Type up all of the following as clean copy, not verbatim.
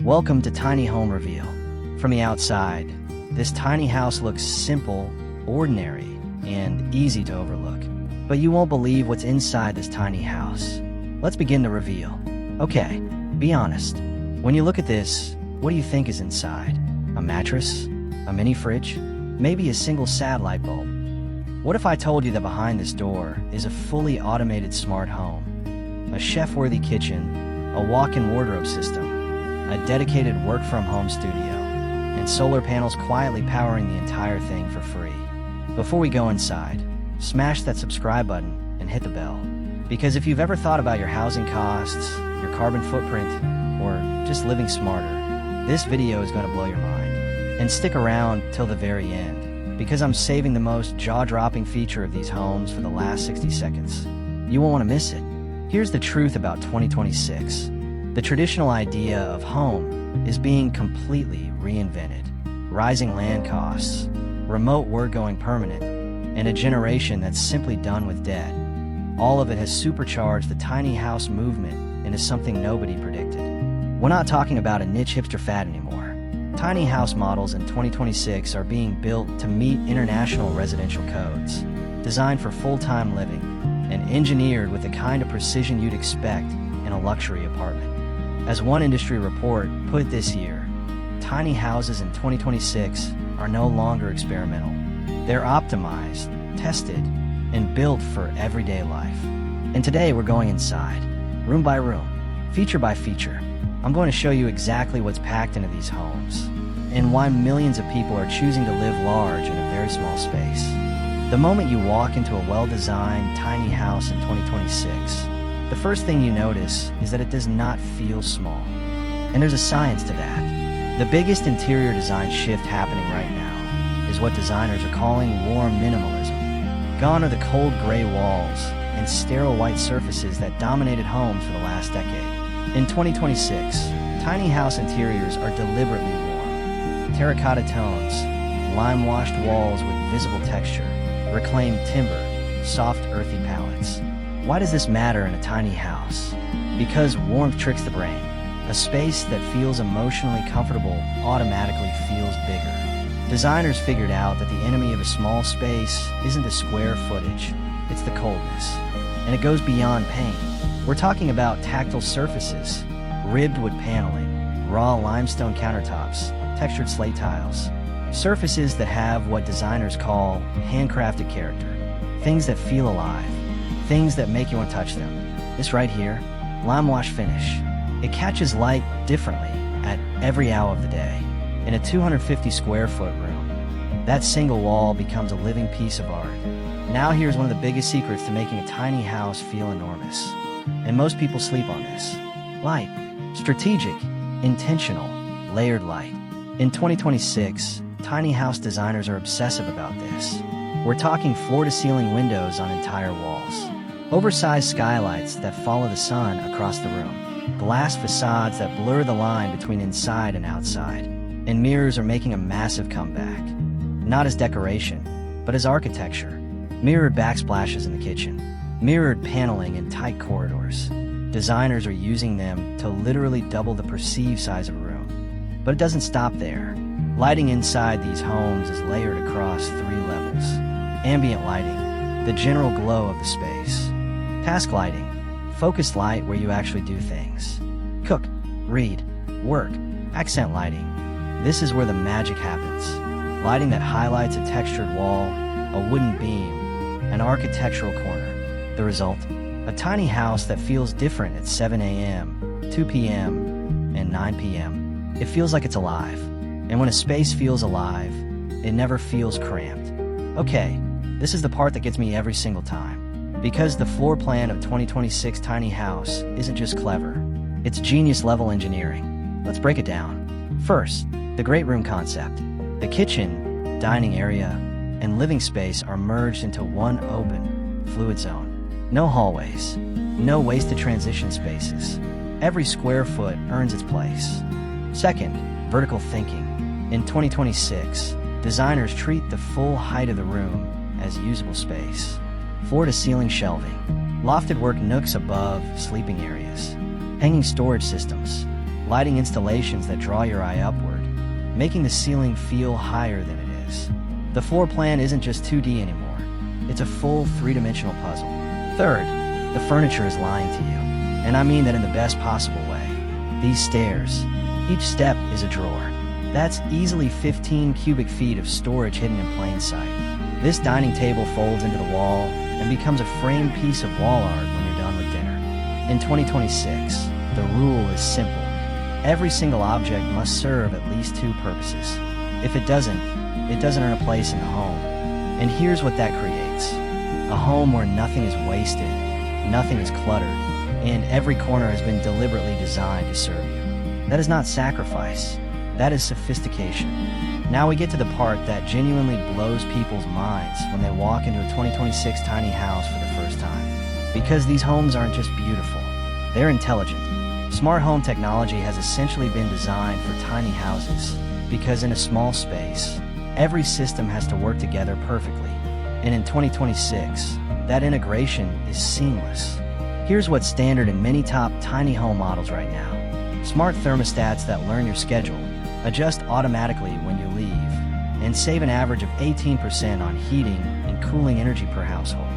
Welcome to Tiny Home Reveal. From the outside, this tiny house looks simple, ordinary, and easy to overlook. But you won't believe what's inside this tiny house. Let's begin the reveal. Okay, be honest. When you look at this, what do you think is inside? A mattress? A mini fridge? Maybe a single sad light bulb? What if I told you that behind this door is a fully automated smart home? A chef-worthy kitchen, a walk-in wardrobe system, a dedicated work-from-home studio, and solar panels quietly powering the entire thing for free. Before we go inside, smash that subscribe button and hit the bell. Because if you've ever thought about your housing costs, your carbon footprint, or just living smarter, this video is going to blow your mind. And stick around till the very end, because I'm saving the most jaw-dropping feature of these homes for the last 60 seconds. You won't want to miss it. Here's the truth about 2026. The traditional idea of home is being completely reinvented. Rising land costs, remote work going permanent, and a generation that's simply done with debt. All of it has supercharged the tiny house movement into something nobody predicted. We're not talking about a niche hipster fad anymore. Tiny house models in 2026 are being built to meet international residential codes, designed for full-time living, and engineered with the kind of precision you'd expect in a luxury apartment. As one industry report put it this year, tiny houses in 2026 are no longer experimental. They're optimized, tested, and built for everyday life. And today we're going inside, room by room, feature by feature. I'm going to show you exactly what's packed into these homes, and why millions of people are choosing to live large in a very small space. The moment you walk into a well-designed tiny house in 2026, the first thing you notice is that it does not feel small. And there's a science to that. The biggest interior design shift happening right now is what designers are calling warm minimalism. Gone are the cold gray walls and sterile white surfaces that dominated homes for the last decade. In 2026, tiny house interiors are deliberately warm. Terracotta tones, lime-washed walls with visible texture, reclaimed timber, soft earthy palettes. Why does this matter in a tiny house? Because warmth tricks the brain. A space that feels emotionally comfortable automatically feels bigger. Designers figured out that the enemy of a small space isn't the square footage, it's the coldness. And it goes beyond paint. We're talking about tactile surfaces, ribbed wood paneling, raw limestone countertops, textured slate tiles. Surfaces that have what designers call handcrafted character. Things that feel alive. Things that make you want to touch them. This right here, limewash finish. It catches light differently at every hour of the day. In a 250 square foot room, that single wall becomes a living piece of art. Now here's one of the biggest secrets to making a tiny house feel enormous. And most people sleep on this. Light. Strategic, intentional, layered light. In 2026, tiny house designers are obsessive about this. We're talking floor-to-ceiling windows on entire walls. Oversized skylights that follow the sun across the room. Glass facades that blur the line between inside and outside. And mirrors are making a massive comeback. Not as decoration, but as architecture. Mirrored backsplashes in the kitchen. Mirrored paneling in tight corridors. Designers are using them to literally double the perceived size of a room. But it doesn't stop there. Lighting inside these homes is layered across 3 levels. Ambient lighting, the general glow of the space. Task lighting, focused light where you actually do things. Cook, read, work. Accent lighting, this is where the magic happens. Lighting that highlights a textured wall, a wooden beam, an architectural corner. The result? A tiny house that feels different at 7 a.m., 2 p.m., and 9 p.m. It feels like it's alive. And when a space feels alive, it never feels cramped. Okay, this is the part that gets me every single time. Because the floor plan of 2026 tiny house isn't just clever, it's genius-level engineering. Let's break it down. First, the great room concept. The kitchen, dining area, and living space are merged into one open, fluid zone. No hallways, no wasted transition spaces. Every square foot earns its place. Second, vertical thinking. In 2026, designers treat the full height of the room as usable space. Floor-to-ceiling shelving, lofted work nooks above sleeping areas, hanging storage systems, lighting installations that draw your eye upward, making the ceiling feel higher than it is. The floor plan isn't just 2D anymore. It's a full three-dimensional puzzle. Third, the furniture is lying to you. And I mean that in the best possible way. These stairs, each step is a drawer. That's easily 15 cubic feet of storage hidden in plain sight. This dining table folds into the wall and becomes a framed piece of wall art when you're done with dinner. In 2026, the rule is simple. Every single object must serve at least two purposes. If it doesn't earn a place in the home. And here's what that creates. A home where nothing is wasted, nothing is cluttered, and every corner has been deliberately designed to serve you. That is not sacrifice. That is sophistication. Now we get to the part that genuinely blows people's minds when they walk into a 2026 tiny house for the first time. Because these homes aren't just beautiful, they're intelligent. Smart home technology has essentially been designed for tiny houses because in a small space, every system has to work together perfectly. And in 2026, that integration is seamless. Here's what's standard in many top tiny home models right now. Smart thermostats that learn your schedule, adjust automatically when you leave, and save an average of 18% on heating and cooling energy per household.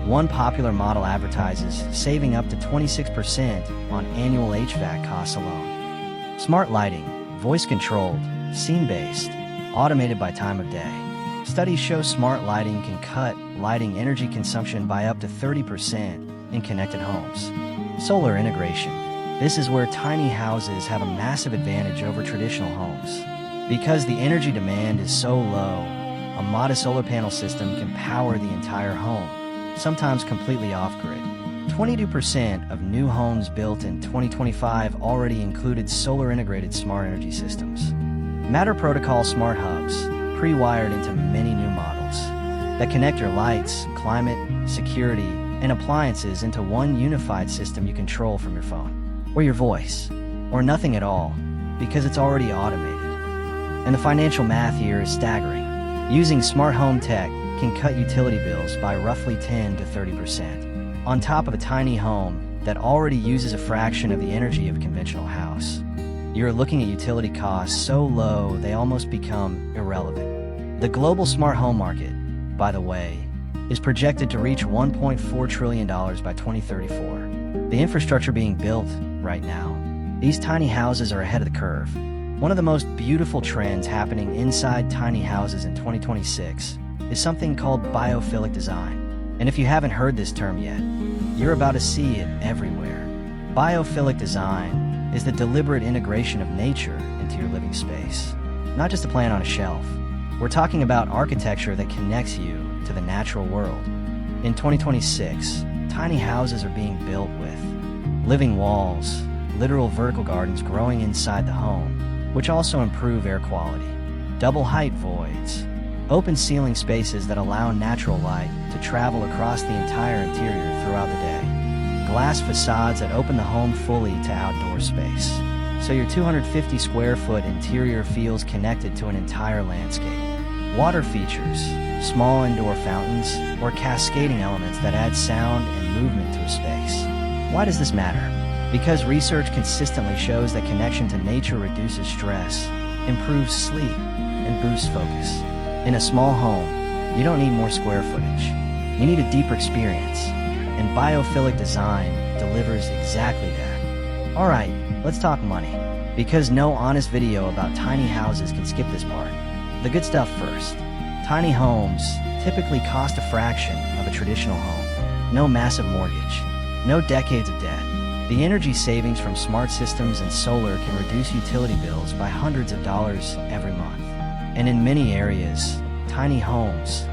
One popular model advertises saving up to 26% on annual HVAC costs alone. Smart lighting, voice-controlled, scene-based, automated by time of day. Studies show smart lighting can cut lighting energy consumption by up to 30% in connected homes. Solar integration. This is where tiny houses have a massive advantage over traditional homes. Because the energy demand is so low, a modest solar panel system can power the entire home, sometimes completely off-grid. 22% of new homes built in 2025 already included solar-integrated smart energy systems. Matter Protocol smart hubs, pre-wired into many new models, that connect your lights, climate, security, and appliances into one unified system you control from your phone, or your voice, or nothing at all, because it's already automated. And the financial math here is staggering. Using smart home tech can cut utility bills by roughly 10 to 30%, on top of a tiny home that already uses a fraction of the energy of a conventional house. You're looking at utility costs so low they almost become irrelevant. The global smart home market, by the way, is projected to reach $1.4 trillion by 2034. The infrastructure being built right now, these tiny houses are ahead of the curve. One of the most beautiful trends happening inside tiny houses in 2026 is something called biophilic design. And if you haven't heard this term yet, you're about to see it everywhere. Biophilic design is the deliberate integration of nature into your living space. Not just a plant on a shelf. We're talking about architecture that connects you to the natural world. In 2026, tiny houses are being built with living walls, literal vertical gardens growing inside the home, which also improve air quality, double height voids, open ceiling spaces that allow natural light to travel across the entire interior throughout the day, glass facades that open the home fully to outdoor space, so your 250 square foot interior feels connected to an entire landscape. Water features, small indoor fountains, or cascading elements that add sound and movement to a space. Why does this matter? Because research consistently shows that connection to nature reduces stress, improves sleep, and boosts focus. In a small home, you don't need more square footage. You need a deeper experience, and biophilic design delivers exactly that. Alright, let's talk money, because no honest video about tiny houses can skip this part. The good stuff first. Tiny homes typically cost a fraction of a traditional home. No massive mortgage, no decades of debt. The energy savings from smart systems and solar can reduce utility bills by hundreds of dollars every month. And in many areas, tiny homes,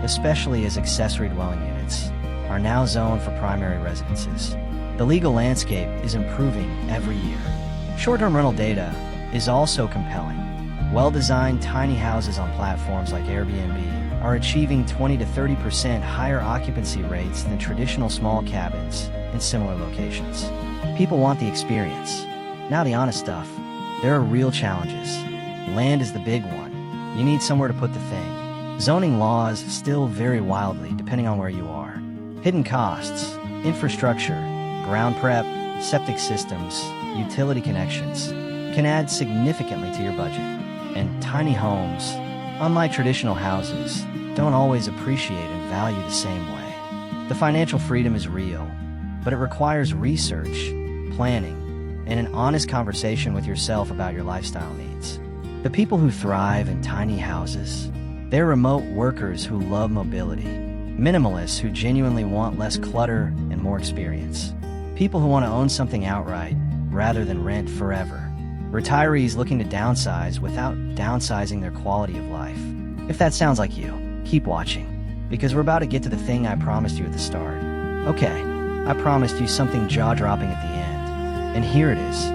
especially as accessory dwelling units, are now zoned for primary residences. The legal landscape is improving every year. Short-term rental data is also compelling. Well-designed tiny houses on platforms like Airbnb are achieving 20 to 30% higher occupancy rates than traditional small cabins in similar locations. People want the experience. Now the honest stuff. There are real challenges. Land is the big one. You need somewhere to put the thing. Zoning laws still vary wildly depending on where you are. Hidden costs, infrastructure, ground prep, septic systems, utility connections. can add significantly to your budget. And tiny homes, unlike traditional houses, don't always appreciate and value the same way. The financial freedom is real, but it requires research, planning, and an honest conversation with yourself about your lifestyle needs. The people who thrive in tiny houses, they're remote workers who love mobility, minimalists who genuinely want less clutter and more experience, people who want to own something outright rather than rent forever, retirees looking to downsize without downsizing their quality of life. If that sounds like you, keep watching, because we're about to get to the thing I promised you at the start. Okay, I promised you something jaw-dropping at the end. And here it is,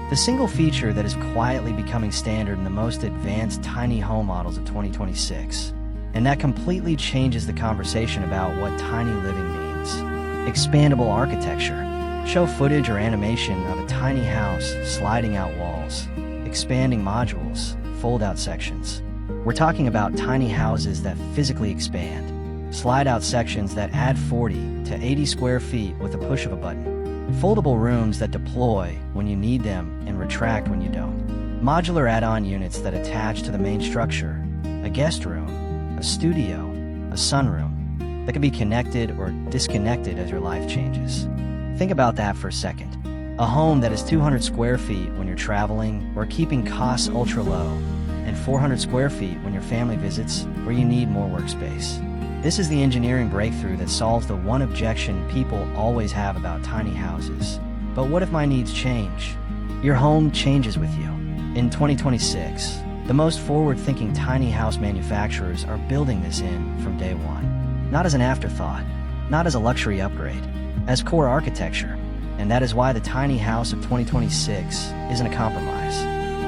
the single feature that is quietly becoming standard in the most advanced tiny home models of 2026. And that completely changes the conversation about what tiny living means. Expandable architecture. Show footage or animation of a tiny house sliding out walls, expanding modules, fold-out sections. We're talking about tiny houses that physically expand, slide-out sections that add 40 to 80 square feet with a push of a button. Foldable rooms that deploy when you need them and retract when you don't. Modular add-on units that attach to the main structure. A guest room, a studio, a sunroom that can be connected or disconnected as your life changes. Think about that for a second. A home that is 200 square feet when you're traveling or keeping costs ultra low, and 400 square feet when your family visits where you need more workspace. This is the engineering breakthrough that solves the one objection people always have about tiny houses. But what if my needs change? Your home changes with you. In 2026, the most forward-thinking tiny house manufacturers are building this in from day one. Not as an afterthought, not as a luxury upgrade, as core architecture. And that is why the tiny house of 2026 isn't a compromise.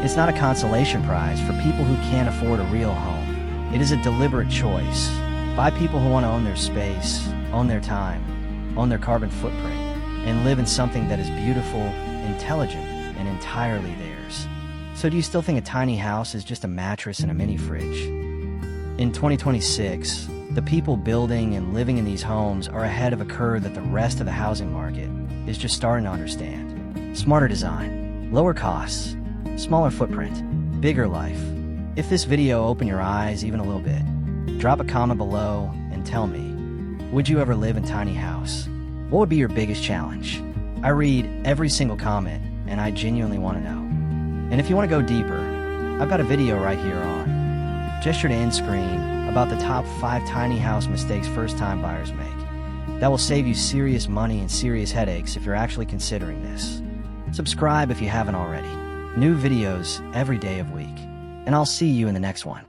It's not a consolation prize for people who can't afford a real home. It is a deliberate choice by people who want to own their space, own their time, own their carbon footprint, and live in something that is beautiful, intelligent, and entirely theirs. So do you still think a tiny house is just a mattress and a mini fridge? In 2026, the people building and living in these homes are ahead of a curve that the rest of the housing market is just starting to understand. Smarter design, lower costs, smaller footprint, bigger life. If this video opened your eyes even a little bit, drop a comment below and tell me, would you ever live in a tiny house? What would be your biggest challenge? I read every single comment and I genuinely want to know. And if you want to go deeper, I've got a video right here on gesture to end screen about the top 5 tiny house mistakes first-time buyers make. That will save you serious money and serious headaches if you're actually considering this. Subscribe if you haven't already. New videos every day of week. And I'll see you in the next one.